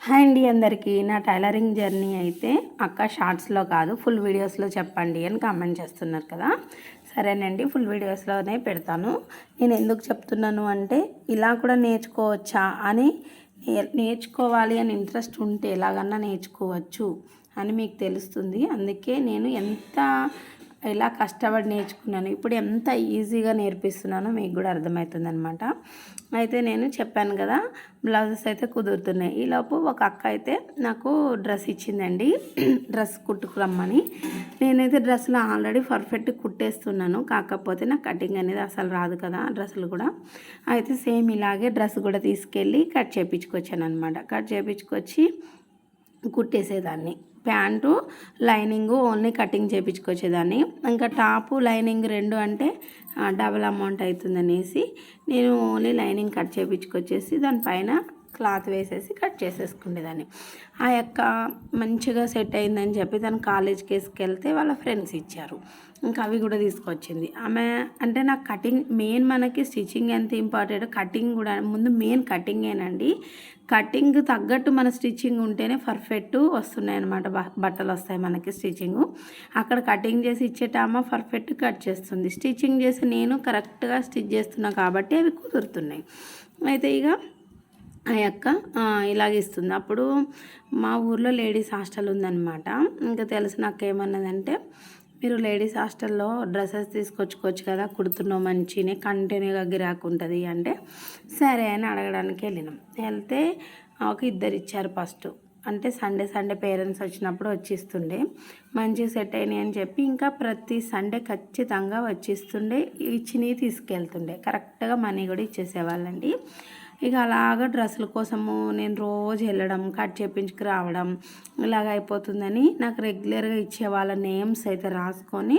Hi అండి అందరికీ. నా టైలరింగ్ జర్నీ అయితే అక్క షార్ట్స్లో కాదు ఫుల్ వీడియోస్లో చెప్పండి అని కామెంట్ చేస్తున్నారు కదా. సరేనండి, ఫుల్ వీడియోస్లోనే పెడతాను. నేను ఎందుకు చెప్తున్నాను అంటే ఇలా కూడా నేర్చుకోవచ్చా అని, నేర్చుకోవాలి అని ఇంట్రెస్ట్ ఉంటే ఎలాగన్నా నేర్చుకోవచ్చు అని మీకు తెలుస్తుంది. అందుకే నేను ఎలా కష్టపడి నేర్చుకున్నాను, ఇప్పుడు ఎంత ఈజీగా నేర్పిస్తున్నానో మీకు కూడా అర్థమవుతుంది అనమాట. అయితే నేను చెప్పాను కదా, బ్లౌజెస్ అయితే కుదురుతున్నాయి. ఈలోపు ఒక అక్క అయితే నాకు డ్రెస్ ఇచ్చిందండి, డ్రెస్ కుట్టుకురమ్మని. నేనైతే డ్రెస్సులు ఆల్రెడీ పర్ఫెక్ట్ కుట్టేస్తున్నాను, కాకపోతే నాకు కటింగ్ అనేది అసలు రాదు కదా డ్రెస్సులు కూడా. అయితే సేమ్ ఇలాగే డ్రెస్ కూడా తీసుకెళ్ళి కట్ చేయించుకొచ్చాను అనమాట. కట్ చేయించుకొచ్చి కుట్టేసేదాన్ని. ప్యాంటు లైనింగు ఓన్లీ కటింగ్ చేయించుకొచ్చేదాన్ని. ఇంకా టాపు లైనింగ్ రెండు అంటే డబల్ అమౌంట్ అవుతుందనేసి నేను ఓన్లీ లైనింగ్ కట్ చేయించుకొచ్చేసి దానిపైన క్లాత్ వేసేసి కట్ చేసేసుకునేదాన్ని. ఆ యొక్క మంచిగా సెట్ అయిందని చెప్పి తను కాలేజ్కి వేసుకెళ్తే వాళ్ళ ఫ్రెండ్స్ ఇచ్చారు. ఇంకా అవి కూడా తీసుకొచ్చింది ఆమె. అంటే నాకు కటింగ్ మెయిన్, మనకి స్టిచ్చింగ్ ఎంత ఇంపార్టెంట్, కటింగ్ కూడా ముందు మెయిన్ కటింగేనండి. కటింగ్ తగ్గట్టు మన స్టిచ్చింగ్ ఉంటేనే పర్ఫెక్ట్ వస్తున్నాయి అన్నమాట, బట్టలు వస్తాయి మనకి స్టిచ్చింగు. అక్కడ కటింగ్ చేసి ఇచ్చేటామా పర్ఫెక్ట్ కట్ చేస్తుంది, స్టిచ్చింగ్ చేసి నేను కరెక్ట్గా స్టిచ్ చేస్తున్నా కాబట్టి అవి కుదురుతున్నాయి. అయితే ఇక ఆ యొక్క ఇలాగిస్తుంది. అప్పుడు మా ఊర్లో లేడీస్ హాస్టల్ ఉందన్నమాట. ఇంకా తెలిసిన అక్క ఏమన్నదంటే, మీరు లేడీస్ హాస్టల్లో డ్రెస్సెస్ తీసుకొచ్చుకోవచ్చు కదా, కుడుతున్నావు మంచినే, కంటిన్యూగా గిరాకు ఉంటుంది అంటే సరే అని అడగడానికి వెళ్ళినాం. వెళ్తే ఒక ఇద్దరు ఇచ్చారు ఫస్ట్. అంటే సండే పేరెంట్స్ వచ్చినప్పుడు వచ్చిస్తుండే, మంచిగా సెట్ అయినాయి అని చెప్పి ఇంకా ప్రతి సండే ఖచ్చితంగా వచ్చిస్తుండే, ఇచ్చినవి తీసుకెళ్తుండే, కరెక్ట్గా మనీ కూడా ఇచ్చేసేవాళ్ళండి. ఇక అలాగ డ్రెస్సుల కోసము నేను రోజు వెళ్ళడం, కట్ చేయించుకు రావడం ఇలాగ అయిపోతుందని నాకు రెగ్యులర్గా ఇచ్చే వాళ్ళ నేమ్స్ అయితే రాసుకొని,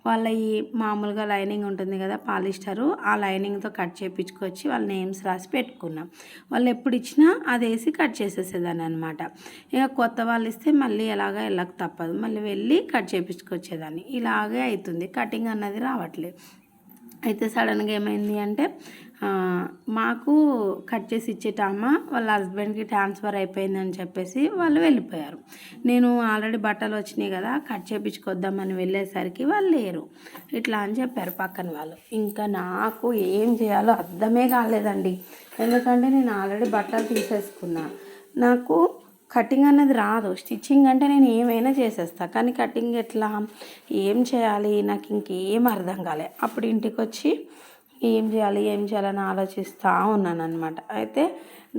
వాళ్ళ ఈ మామూలుగా లైనింగ్ ఉంటుంది కదా పాలిస్టరు, ఆ లైనింగ్తో కట్ చేయించుకొచ్చి వాళ్ళ నేమ్స్ రాసి పెట్టుకున్నాం. వాళ్ళు ఎప్పుడు ఇచ్చినా అది వేసి కట్ చేసేసేదాన్ని అనమాట. ఇక కొత్త వాళ్ళు ఇస్తే మళ్ళీ ఎలాగా వెళ్ళక తప్పదు, మళ్ళీ వెళ్ళి కట్ చేయించుకొచ్చేదాన్ని. ఇలాగే అవుతుంది, కటింగ్ అన్నది రావట్లేదు. అయితే సడన్గా ఏమైంది అంటే, మాకు కట్ చేసి ఇచ్చేటమ్మ వాళ్ళ హస్బెండ్కి ట్రాన్స్ఫర్ అయిపోయిందని చెప్పేసి వాళ్ళు వెళ్ళిపోయారు. నేను ఆల్రెడీ బట్టలు వచ్చినాయి కదా, కట్ చేయించుకొద్దామని వెళ్ళేసరికి వాళ్ళు లేరు. ఇట్లా అని చెప్పారు పక్కన వాళ్ళు. ఇంకా నాకు ఏం చేయాలో అర్థమే కాలేదండి. ఎందుకంటే నేను ఆల్రెడీ బట్టలు తీసేసుకున్నా, నాకు కటింగ్ అన్నది రాదు. స్టిచ్చింగ్ అంటే నేను ఏమైనా చేసేస్తాను, కానీ కటింగ్ ఎట్లా, ఏం చేయాలి, నాకు ఇంకేం అర్థం కాలే. అప్పుడు ఇంటికి వచ్చి ఏం చేయాలని ఆలోచిస్తూ ఉన్నాను అనమాట. అయితే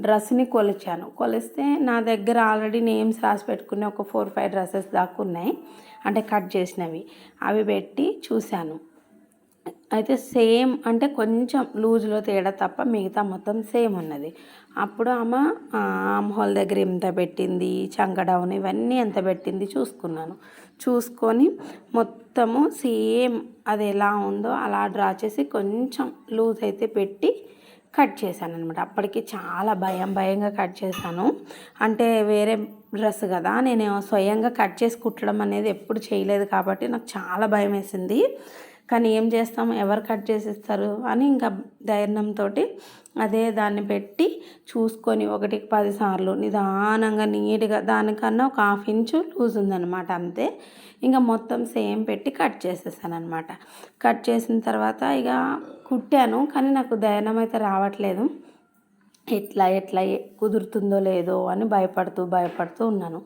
డ్రెస్ని కొలిస్తే నా దగ్గర ఆల్రెడీ నేమ్స్ రాసి పెట్టుకునే ఒక 4-5 డ్రెస్సెస్ దాకా ఉన్నాయి, అంటే కట్ చేసినవి. అవి పెట్టి చూశాను. అయితే సేమ్ అంటే కొంచెం లూజ్లో తేడా తప్ప మిగతా మొత్తం సేమ్ ఉన్నది. అప్పుడు ఆమె ఆమ్ హోల్ దగ్గర ఎంత పెట్టింది, చంక డౌన్ ఇవన్నీ ఎంత పెట్టింది చూసుకొని మొత్తము సేమ్ అది ఎలా ఉందో అలా డ్రా చేసి కొంచెం లూజ్ అయితే పెట్టి కట్ చేశాను అనమాట. అప్పటికి చాలా భయంగా కట్ చేశాను. అంటే వేరే డ్రెస్ కదా, నేను స్వయంగా కట్ చేసి కుట్టడం అనేది ఎప్పుడు చేయలేదు కాబట్టి నాకు చాలా భయం వేసింది. కానీ ఏం చేస్తాం, ఎవరు కట్ చేసిస్తారు అని ఇంకా ధైర్యంతో అదే దాన్ని పెట్టి చూసుకొని 1కి 10 సార్లు నిదానంగా నీట్గా, దానికన్నా ఒక 1/2 ఇంచు లూజ్ ఉందన్నమాట అంతే. ఇంకా మొత్తం సేమ్ పెట్టి కట్ చేసేసాను అనమాట. కట్ చేసిన తర్వాత ఇక కుట్టాను, కానీ నాకు ధైర్యం అయితే రావట్లేదు. ఎట్లా కుదురుతుందో లేదో అని భయపడుతూ ఉన్నాను.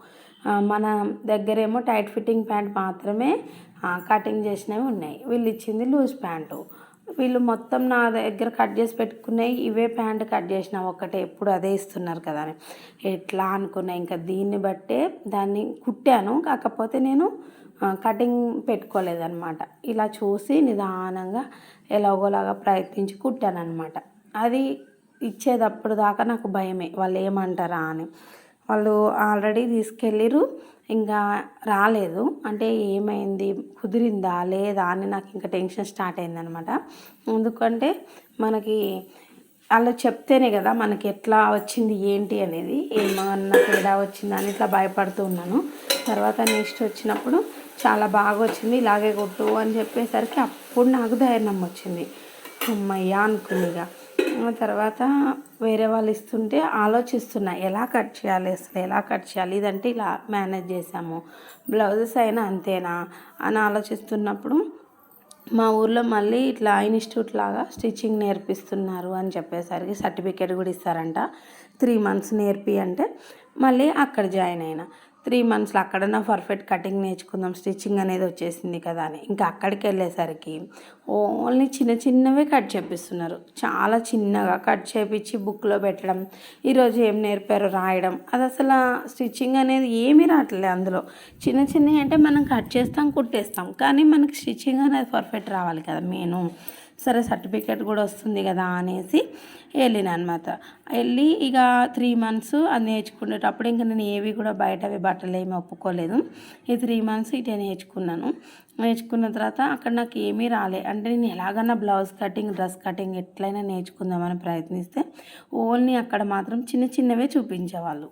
మన దగ్గరేమో టైట్ ఫిట్టింగ్ ప్యాంట్ మాత్రమే కటింగ్ చేసినవి ఉన్నాయి, వీళ్ళు ఇచ్చింది లూజ్ ప్యాంటు. వీళ్ళు మొత్తం నా దగ్గర కట్ చేసి పెట్టుకున్నాయి, ఇవే ప్యాంట్ కట్ చేసిన ఒక్కటే, ఎప్పుడు అదే ఇస్తున్నారు కదా అని ఎట్లా అనుకున్నా. ఇంకా దీన్ని బట్టే దాన్ని కుట్టాను, కాకపోతే నేను కటింగ్ పెట్టుకోలేదన్నమాట. ఇలా చూసి నిదానంగా ఎలాగోలాగా ప్రయత్నించి కుట్టాను అనమాట. అది ఇచ్చేటప్పుడు దాకా నాకు భయమే, వాళ్ళు ఏమంటారా అని. వాళ్ళు ఆల్రెడీ తీసుకెళ్ళిరు, ఇంకా రాలేదు. అంటే ఏమైంది, కుదిరిందా లేదా అని నాకు ఇంకా టెన్షన్ స్టార్ట్ అయిందనమాట. ఎందుకంటే మనకి అలా చెప్తేనే కదా మనకి ఎట్లా వచ్చింది ఏంటి అనేది, ఏమన్నా తేడా వచ్చిందా అని ఇట్లా భయపడుతూ ఉన్నాను. తర్వాత నెక్స్ట్ వచ్చినప్పుడు చాలా బాగా వచ్చింది, ఇలాగే కొట్టు అని చెప్పేసరికి అప్పుడు నాకు ధైర్యం వచ్చింది. అమ్మయ్య అనుకునిగా తర్వాత వేరే వాళ్ళు ఇస్తుంటే ఆలోచిస్తున్నా ఎలా కట్ చేయాలి, అసలు ఎలా కట్ చేయాలి, ఇదంటే ఇలా మేనేజ్ చేసాము, బ్లౌజెస్ అయినా అంతేనా అని ఆలోచిస్తున్నప్పుడు మా ఊర్లో మళ్ళీ ఇట్లా ఇన్స్టిట్యూట్ లాగా స్టిచ్చింగ్ నేర్పిస్తున్నారు అని చెప్పేసరికి సర్టిఫికేట్ కూడా ఇస్తారంట. 3 మంత్స్ నేర్పి అంటే మళ్ళీ అక్కడ జాయిన్ అయినా. 3 మంత్స్లో అక్కడన్నా పర్ఫెక్ట్ కటింగ్ నేర్చుకుందాం, స్టిచ్చింగ్ అనేది వచ్చేసింది కదా అని ఇంకా అక్కడికి వెళ్ళేసరికి ఓన్లీ చిన్న చిన్నవే కట్ చేపిస్తున్నారు. చాలా చిన్నగా కట్ చేపించి బుక్లో పెట్టడం, ఈరోజు ఏం నేర్పారో రాయడం, అది అసలు స్టిచ్చింగ్ అనేది ఏమీ రావట్లేదు అందులో. చిన్న చిన్నవి అంటే మనం కట్ చేస్తాం, కుట్టేస్తాం, కానీ మనకి స్టిచ్చింగ్ అనేది పర్ఫెక్ట్ రావాలి కదా మెయిన్. సరే సర్టిఫికేట్ కూడా వస్తుంది కదా అనేసి వెళ్ళిన అనమాట. వెళ్ళి ఇక 3 మంత్స్ అది నేర్చుకునేటప్పుడు ఇంకా నేను ఏవి కూడా బయటవి బట్టలు ఏమి ఒప్పుకోలేదు. ఈ 3 మంత్స్ ఇటే నేర్చుకున్నాను. నేర్చుకున్న తర్వాత అక్కడ నాకు ఏమీ రాలే. అంటే నేను ఎలాగన్నా బ్లౌజ్ కటింగ్, డ్రెస్ కటింగ్ ఎట్లయినా నేర్చుకుందామని ప్రయత్నిస్తే ఓన్లీ అక్కడ మాత్రం చిన్న చిన్నవే చూపించేవాళ్ళు.